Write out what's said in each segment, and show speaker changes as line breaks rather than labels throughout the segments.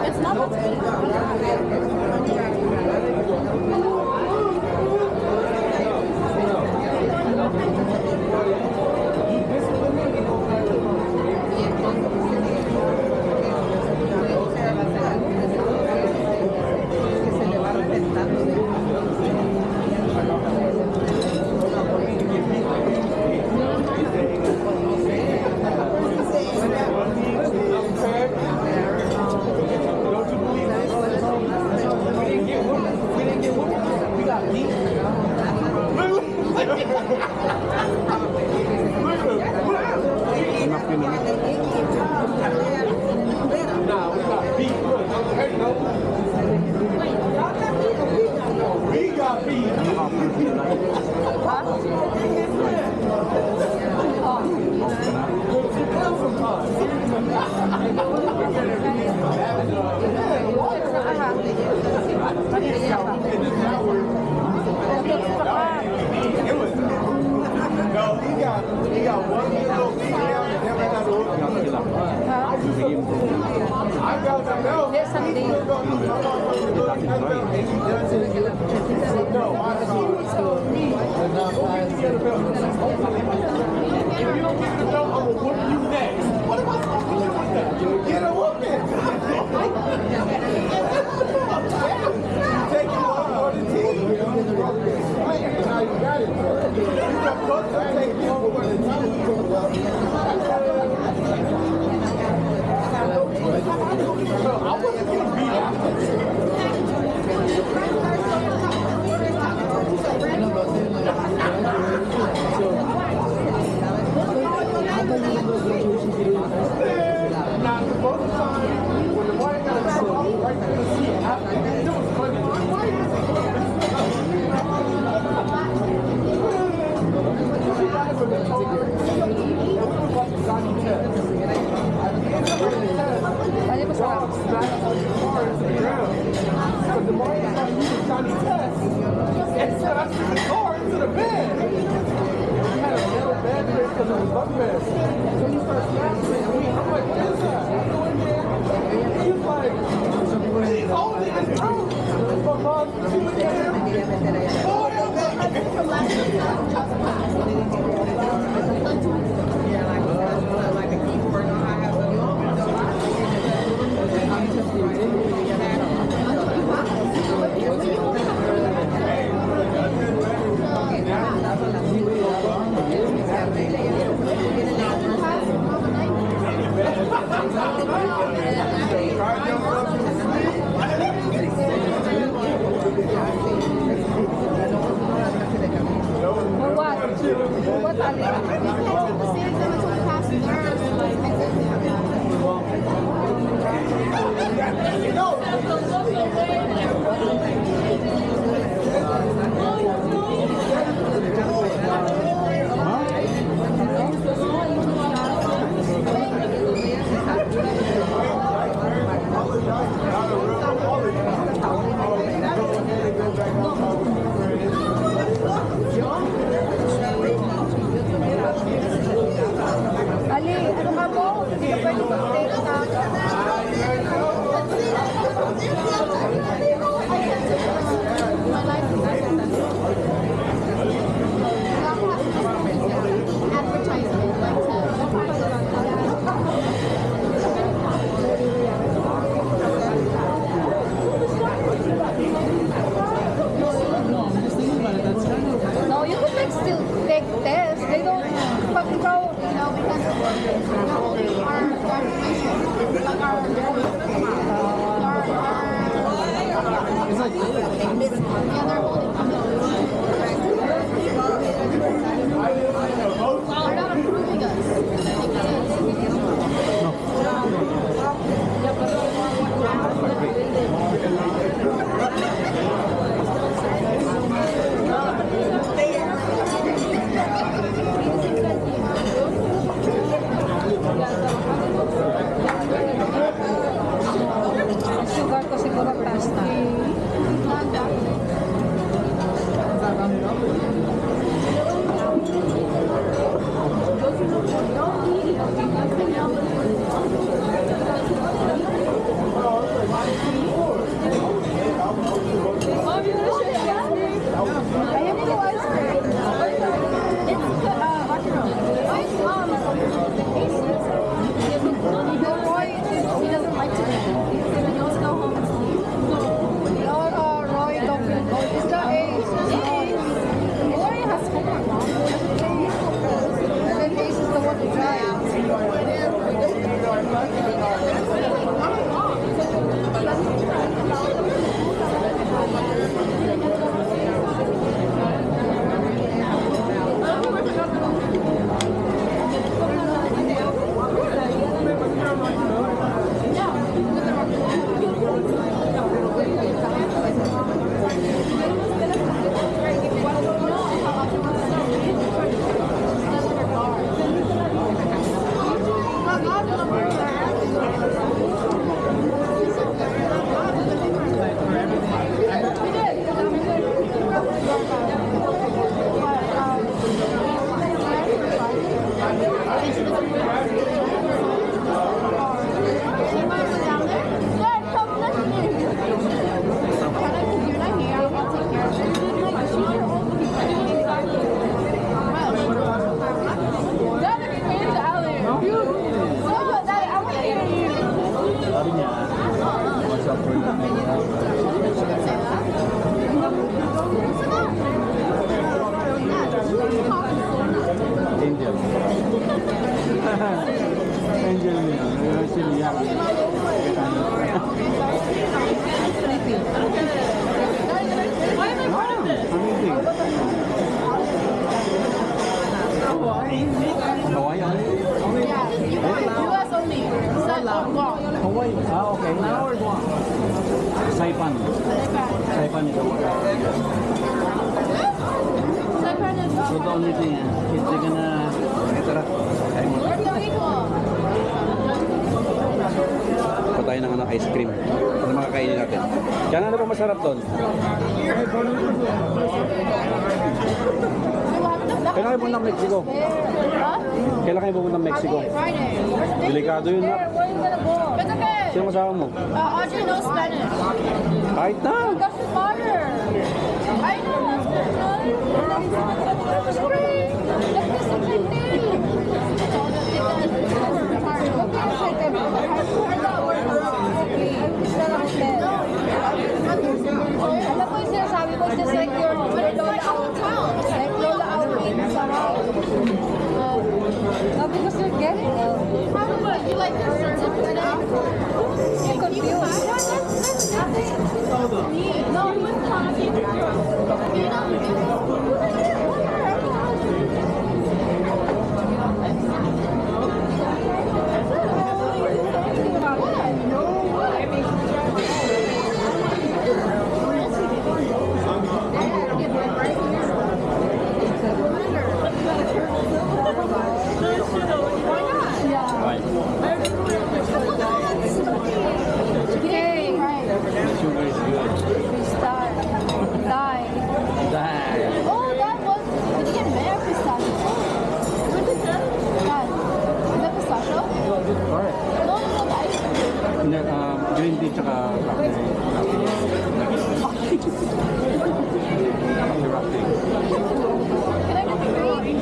It's not game.
There's something.
Get a whooping! Take you off for the team. Now you got it. You're supposed to take you over the team. I wasn't going to beat after this. Now, the both times, when the white got right to the seat, it was funny.
Ano ba sarap?
The more you start using Johnny Test, it set up the car into the bed. I had a little bed because it was bunk bed. So you start smashing me. I'm like, what is that? I go in there. He's like, he's holding his throat. My mom, she was there. Oh, like a keyboard. I have
What?
Sicilian. Hawaiian?
US only.
Hawaii. Ah, okay. Saipan. Saipan is Hawaii. So the only thing is they're gonna ito tayo ng ice cream. Ano makakainin natin? Kaya ano ba masarap doon? Kailan kayo pumunta ng Mexico? Kailan kayo pumunta ng Mexico? Delikado yun na. Sino kasama mo?
Audrey knows Spanish.
Kahit na!
That's his father. I know. That's great. That's the same thing. Alam mo yung sinasabi ko, it's just like your lola out. Like lola out sa house. Because you're getting it. How about you like your certificate? You're confused. No, he was talking. You
Sugar is good.
Restart. Die.
Die.
Oh, that was. Did you get mayo pistachio? What is that? God. Is that pistachio?
Alright.
No, no, no, ice cream.
Green tea tsaka coffee.
Can I get the green?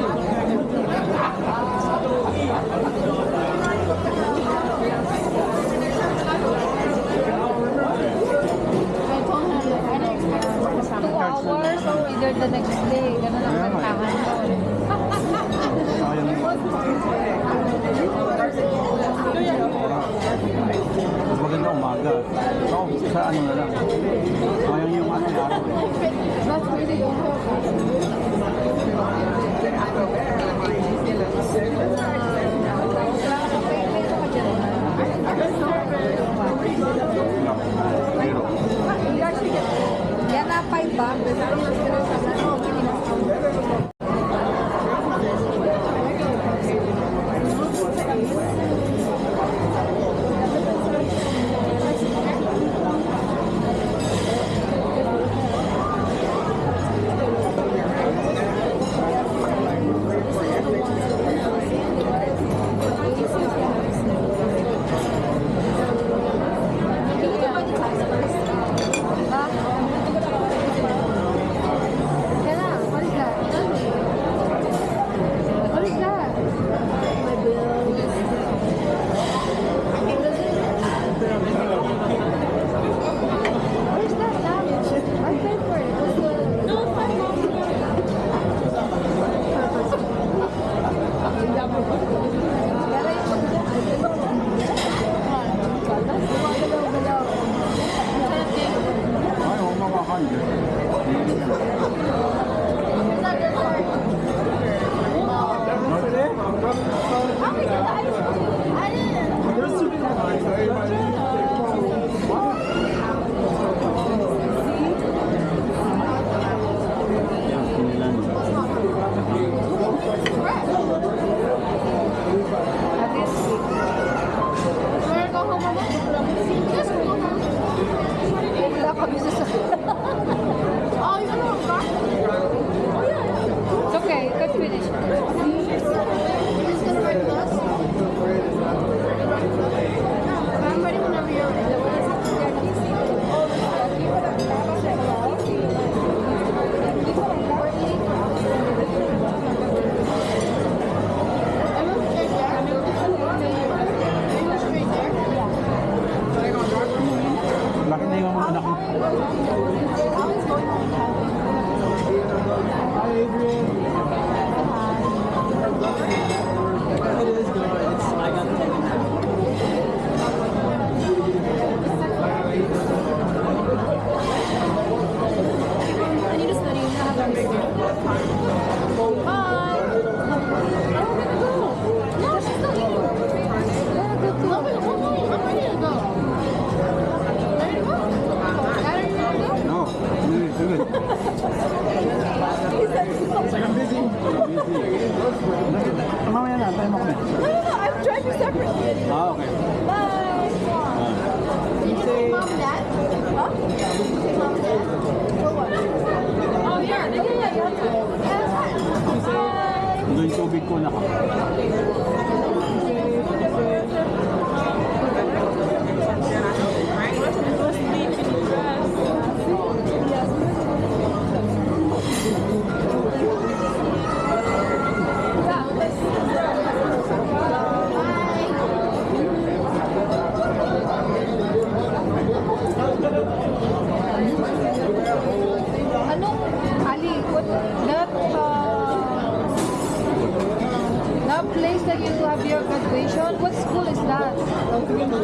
I told him, I didn't expect 2 hours or either the next day. Ganun ang kantahan ko.
Mas maganda umaga. So, sa ano na lang. Sayang yung ano araw.
That's really
Pero,
yan na 5 ba?
ay, huwag makakan. Yan, sinilan.
It's okay, let's finish. I'm ready whenever you're
Laki na yung mga anak mo.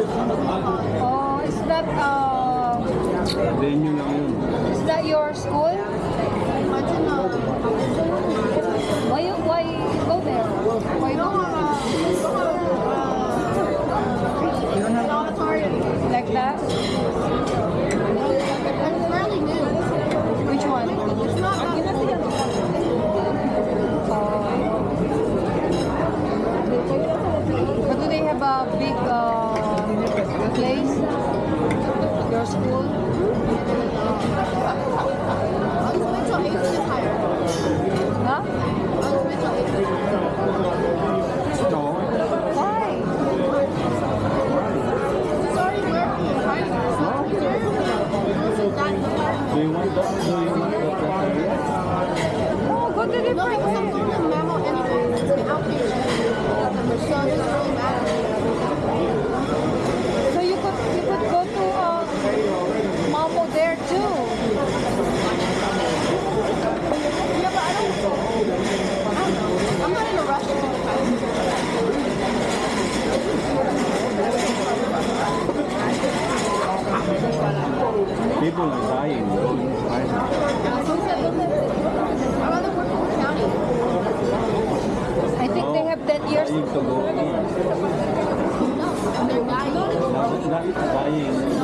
Oh,
Venue lang yun.
is that your school? Why go there? Why go like that? Which one? But do they have a big place? Your school? Huh?
No.
Why?
Do you want that? Do you want that area?
No, go to different way. So you could go to Mamo there too.
I'm not in a rush.
People are dying.
I'd rather work in the county.
I think they have 10 years.
Dying to go.
No, they're dying.
Not dying.